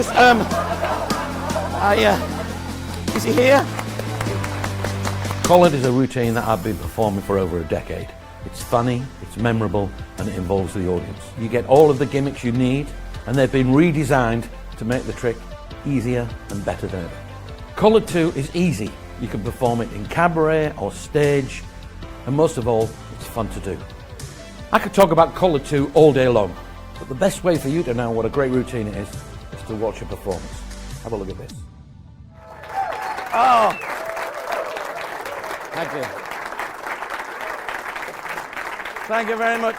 just, is he here? Collared is a routine that I've been performing for over a decade. It's funny, it's memorable, and it involves the audience. You get all of the gimmicks you need, and they've been redesigned to make the trick easier and better than ever. Collared 2 is easy. You can perform it in cabaret or stage, and most of all, it's fun to do. I could talk about Collared 2 all day long, but the best way for you to know what a great routine it is to watch a performance. Have a look at this. Oh, thank you. Thank you very much.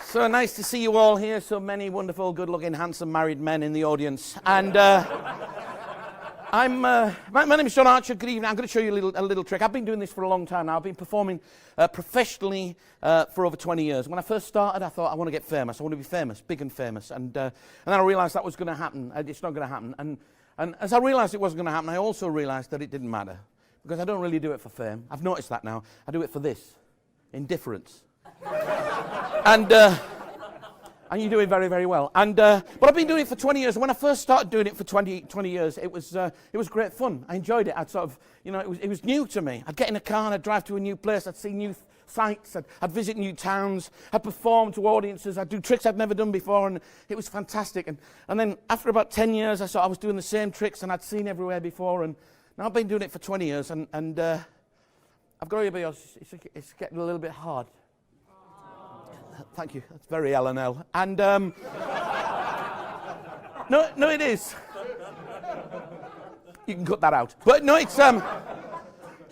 So nice to see you all here, so many wonderful, good-looking, handsome married men in the audience. And my name is John Archer. Good evening. I'm going to show you a little trick. I've been doing this for a long time now. I've been performing professionally for over 20 years. When I first started, I thought, I want to get famous. I want to be famous, big and famous. And then I realized that was going to happen. It's not going to happen. And as I realized it wasn't going to happen, I also realized that it didn't matter. Because I don't really do it for fame. I've noticed that now. I do it for this. Indifference. And you do it very, very well. But I've been doing it for 20 years. When I first started doing it for 20 years, it was great fun. I enjoyed it. I'd sort of, it was new to me. I'd get in a car and I'd drive to a new place. I'd see new sights. I'd visit new towns. I'd perform to audiences. I'd do tricks I'd never done before, and it was fantastic. And then after about 10 years, I saw I was doing the same tricks and I'd seen everywhere before. And now I've been doing it for 20 years, and I've got to be honest, it's getting a little bit hard. Thank you. That's very L&L. And no, it is. You can cut that out. But no, it's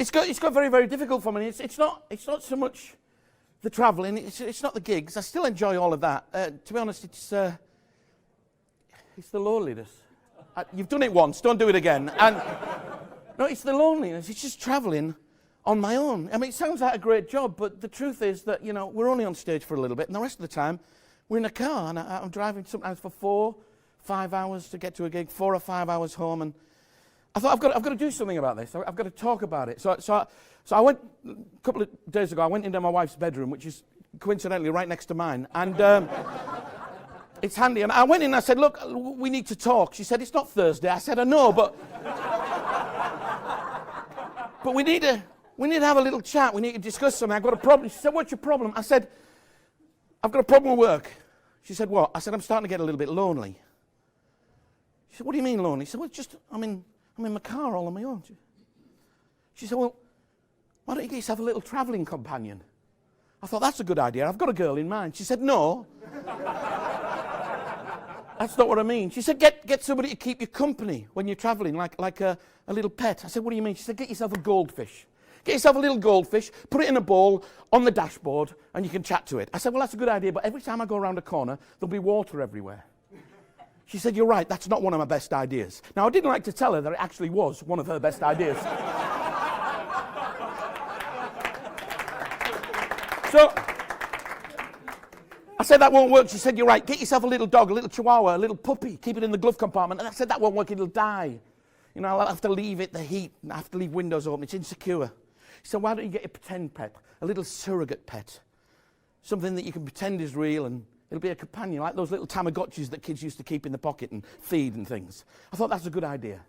got very, very difficult for me. It's not so much the travelling. It's not the gigs. I still enjoy all of that. To be honest, it's the loneliness. You've done it once. Don't do it again. And no, it's the loneliness. It's just travelling on my own. I mean, it sounds like a great job, but the truth is that, we're only on stage for a little bit, and the rest of the time, we're in a car, and I'm driving sometimes for 4-5 hours to get to a gig, 4 or 5 hours home, and I thought, I've got to do something about this. I've got to talk about it. So I went, a couple of days ago, I went into my wife's bedroom, which is coincidentally right next to mine, and it's handy, and I went in and I said, look, we need to talk. She said, it's not Thursday. I said, I know, but we need to have a little chat. We need to discuss something. I've got a problem. She said, what's your problem? I said, I've got a problem with work. She said, what? I said, I'm starting to get a little bit lonely. She said, what do you mean lonely? She said, well, I'm in my car all on my own. She said, well, why don't you get yourself a little travelling companion? I thought, that's a good idea. I've got a girl in mind. She said, no. That's not what I mean. She said, get somebody to keep you company when you're travelling, like a little pet. I said, what do you mean? She said, get yourself a goldfish. Get yourself a little goldfish, put it in a bowl on the dashboard, and you can chat to it. I said, well, that's a good idea, but every time I go around a corner, there'll be water everywhere. She said, you're right, that's not one of my best ideas. Now, I didn't like to tell her that it actually was one of her best ideas. So, I said, that won't work. She said, you're right, get yourself a little dog, a little chihuahua, a little puppy, keep it in the glove compartment. And I said, that won't work, it'll die. I'll have to leave it, the heat, I have to leave windows open, it's insecure. She said, why don't you get a pretend pet, a little surrogate pet, something that you can pretend is real, and it'll be a companion, like those little Tamagotchis that kids used to keep in the pocket and feed and things. I thought that's a good idea.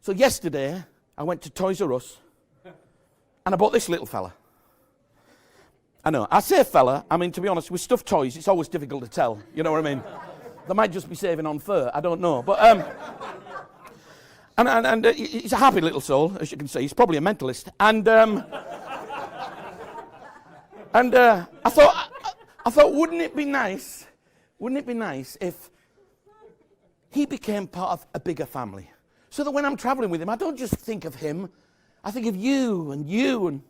So yesterday, I went to Toys R Us, and I bought this little fella. I know, I say fella, I mean, to be honest, with stuffed toys, it's always difficult to tell, you know what I mean? They might just be saving on fur, I don't know, but And he's a happy little soul, as you can see. He's probably a mentalist. And I thought, wouldn't it be nice if he became part of a bigger family? So that when I'm traveling with him, I don't just think of him. I think of you and you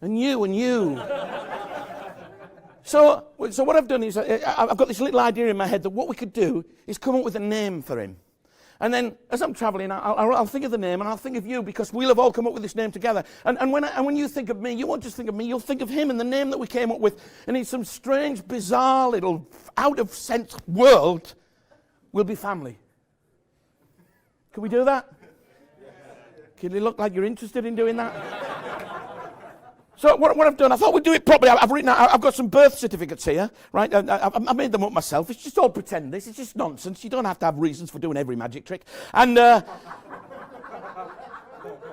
and you and you. So what I've done is I've got this little idea in my head that what we could do is come up with a name for him. And then, as I'm travelling, I'll think of the name, and I'll think of you, because we'll have all come up with this name together. And when you think of me, you won't just think of me, you'll think of him and the name that we came up with. And in some strange, bizarre, little, out-of-sense world, we'll be family. Can we do that? Can you look like you're interested in doing that? So what I've done, I thought we'd do it properly. I've got some birth certificates here, right? I made them up myself. It's just all pretend. This is just nonsense. You don't have to have reasons for doing every magic trick. And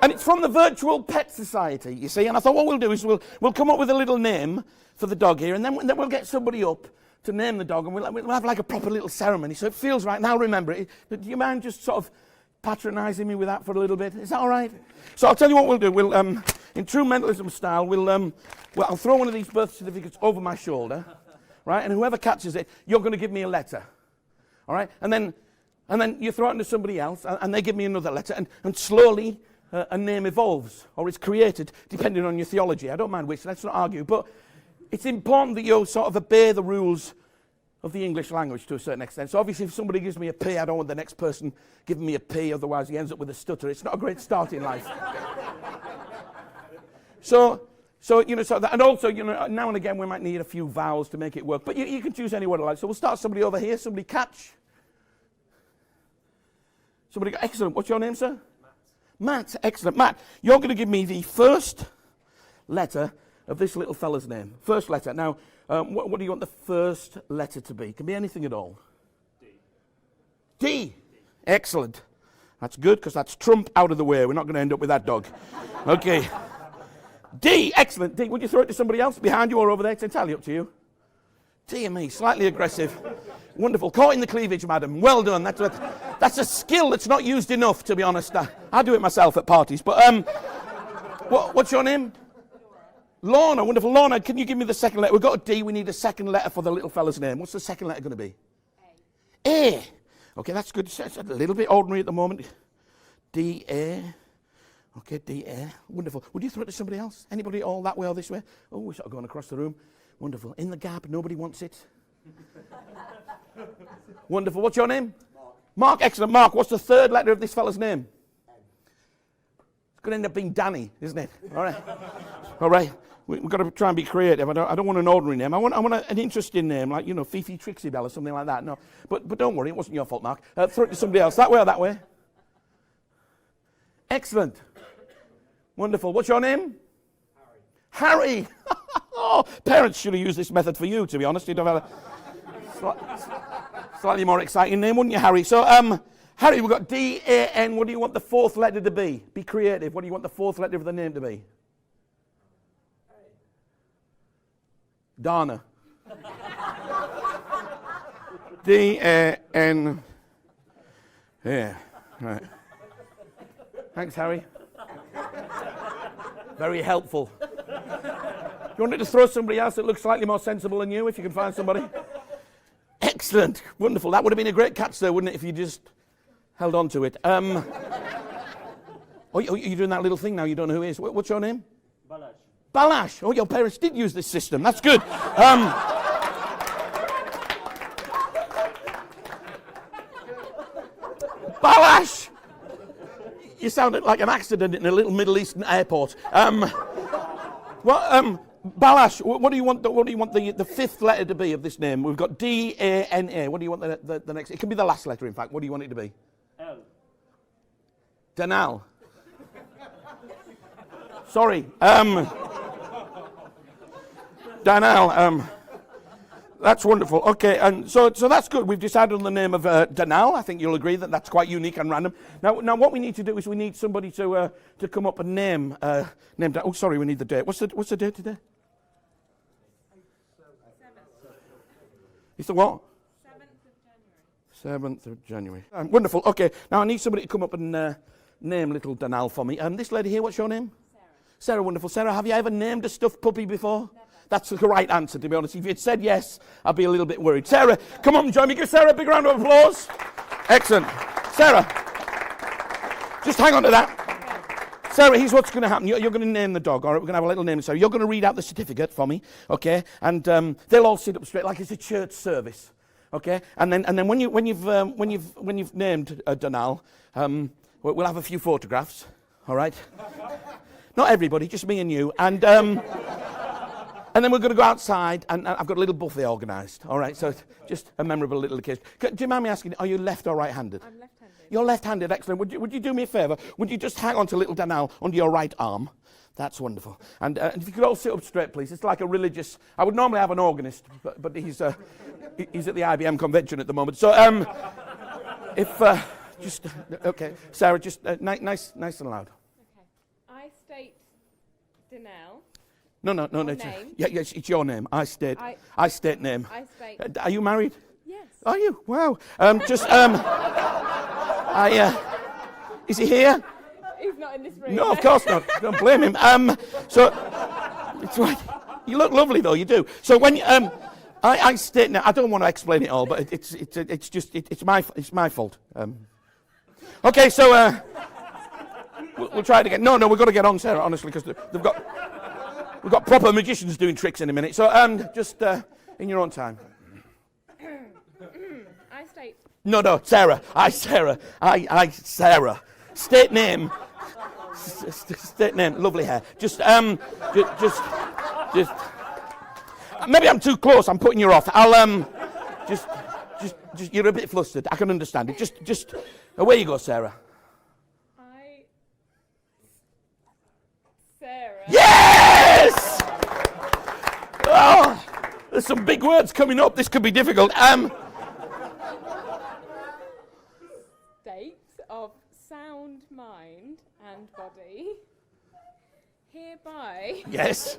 it's from the Virtual Pet Society, you see. And I thought what we'll do is we'll come up with a little name for the dog here, and then we'll get somebody up to name the dog, and we'll have like a proper little ceremony, so it feels right. Now remember it. But do you mind just sort of patronising me with that for a little bit? Is that all right? So I'll tell you what we'll do. We'll in true mentalism style, I'll throw one of these birth certificates over my shoulder, right? And whoever catches it, you're going to give me a letter, all right? And then you throw it into somebody else, and they give me another letter, and slowly a name evolves or is created, depending on your theology. I don't mind which. Let's not argue, but it's important that you sort of obey the rules of the English language to a certain extent. So obviously if somebody gives me a P, I don't want the next person giving me a P, otherwise he ends up with a stutter. It's not a great start in life. So and also, now and again we might need a few vowels to make it work, but you can choose any word I like. So we'll start somebody over here. Somebody catch. Somebody, excellent. What's your name, sir? Matt, excellent. Matt, you're going to give me the first letter of this little fella's name. First letter. Now, what do you want the first letter to be? It can be anything at all. D. D. Excellent. That's good, because that's Trump out of the way. We're not going to end up with that dog. Okay. D. Excellent. D. Would you throw it to somebody else behind you or over there? It's entirely up to you. Dear me, slightly aggressive. Wonderful. Caught in the cleavage, madam. Well done. That's a skill that's not used enough, to be honest. I do it myself at parties. But what's your name? Lorna. Wonderful. Lorna, can you give me the second letter? We've got a D. We need a second letter for the little fella's name. What's the second letter going to be? A. A. Okay, that's good. It's a little bit ordinary at the moment. D-A. Okay, D-A. Wonderful. Would you throw it to somebody else? Anybody all that way or this way? Oh, we're sort of going across the room. Wonderful. In the gap. Nobody wants it. Wonderful. What's your name? Mark. Mark. Excellent. Mark, what's the third letter of this fella's name? It's going to end up being Danny, isn't it? All right. All right. We've got to try and be creative. I don't want an ordinary name. I want an interesting name, like, Fifi Trixie Bell or something like that. No, but don't worry, it wasn't your fault, Mark. Throw it to somebody else. That way or that way? Excellent. Wonderful. What's your name? Harry. Harry. Oh, parents should have used this method for you, to be honest. You'd have had a slightly more exciting name, wouldn't you, Harry? So, Harry, we've got D-A-N. What do you want the fourth letter to be? Be creative. What do you want the fourth letter of the name to be? Dana. D-A-N. Yeah, right. Thanks, Harry. Very helpful. You wanted to throw somebody else that looks slightly more sensible than you, if you can find somebody? Excellent. Wonderful. That would have been a great catch there, wouldn't it, if you just held on to it. Oh, you're doing that little thing now. You don't know who it is. What's your name? Balash. Balash. Oh, your parents did use this system. That's good. Balash. You sounded like an accident in a little Middle Eastern airport. Balash, what do you want the fifth letter to be of this name? We've got D-A-N-A. What do you want the next? It can be the last letter, in fact. What do you want it to be? L. Danal. Sorry. Danal. That's wonderful. Okay, and so that's good. We've decided on the name of Danal. I think you'll agree that that's quite unique and random. Now what we need to do is we need somebody to come up and name. Oh, sorry, we need the date. What's the date today? 7th. It's the what? 7th of January. Wonderful. Okay, now I need somebody to come up and name little Danal for me. This lady here, what's your name? Sarah. Sarah, wonderful. Sarah, have you ever named a stuffed puppy before? Never. That's the right answer, to be honest. If you'd said yes, I'd be a little bit worried. Sarah, come on and join me. Give Sarah a big round of applause. Excellent. Sarah, just hang on to that. Sarah, here's what's going to happen. You're going to name the dog, all right? We're going to have a little name. Sarah, you're going to read out the certificate for me, okay? And they'll all sit up straight like it's a church service, okay? And then when you've named Donal, we'll have a few photographs, all right? Not everybody, just me and you. And then we're going to go outside, and I've got a little buffet organised, all right? So just a memorable little occasion. Do you mind me asking, are you left or right-handed? I'm left-handed. You're left-handed, excellent. Would you do me a favour? Would you just hang on to little Danal under your right arm? That's wonderful. And if you could all sit up straight, please. It's like a religious... I would normally have an organist, but he's at the IBM convention at the moment. So, okay, Sarah, just nice and loud. Okay. I state Danelle. No. Name. Yeah, it's your name. I state name. I state... Are you married? Yes. Are you? Wow. Is he here? He's not in this room. No, of course not. Don't blame him. So, it's right. You look lovely, though. You do. So when I state now, I don't want to explain it all, but it's my fault. Okay, so we'll try it again. No, we've got to get on, Sarah. Honestly, because we've got proper magicians doing tricks in a minute. So just in your own time. I state... No, Sarah. Sarah. State name. State name. Lovely hair. Just. Maybe I'm too close. I'm putting you off. I'll just. You're a bit flustered. I can understand it. Just. Away you go, Sarah. Sarah. Yes! Oh, there's some big words coming up. This could be difficult. State of sound mind and body hereby Yes.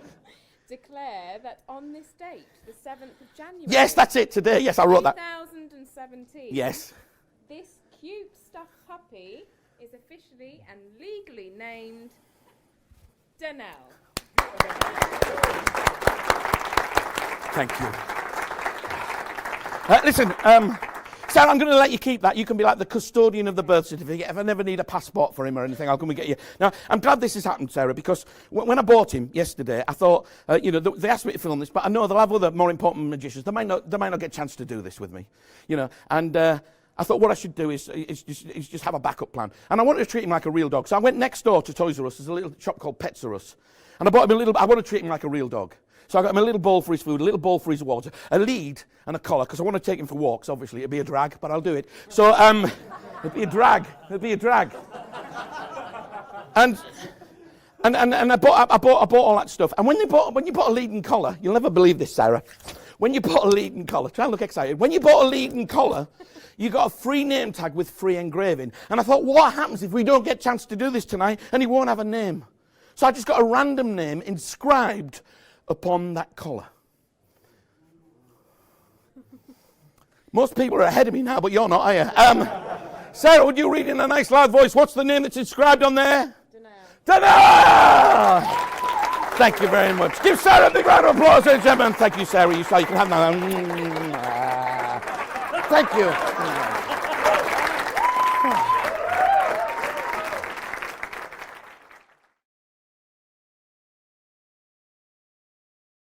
declare that on this date, the 7th of January. Yes, that's it today. Yes, I wrote that. 2017. Yes. This cute stuffed puppy is officially and legally named Danelle. Thank you. Listen, Sarah, I'm going to let you keep that. You can be like the custodian of the birth certificate. If I never need a passport for him or anything, I'll come and get you. Now, I'm glad this has happened, Sarah, because when I bought him yesterday, I thought, they asked me to film this, but I know they'll have other more important magicians. They might not get a chance to do this with me, And I thought what I should do is just have a backup plan. And I wanted to treat him like a real dog. So I went next door to Toys R Us. There's a little shop called Pets R Us. And I bought him I want to treat him like a real dog. So I got him a little bowl for his food, a little bowl for his water, a lead and a collar, because I want to take him for walks, obviously. It'd be a drag, but I'll do it. So, it'd be a drag. And I bought all that stuff. And when you bought a lead and collar, you'll never believe this, Sarah. When you bought a lead and collar, try and look excited. When you bought a lead and collar, you got a free name tag with free engraving. And I thought, what happens if we don't get a chance to do this tonight and he won't have a name? So I just got a random name inscribed upon that collar. Most people are ahead of me now, but you're not, are you? Sarah, would you read in a nice loud voice, what's the name that's inscribed on there? Danelle! Thank you very much. Give Sarah a big round of applause, ladies and gentlemen. Thank you, Sarah. You can have that. Thank you.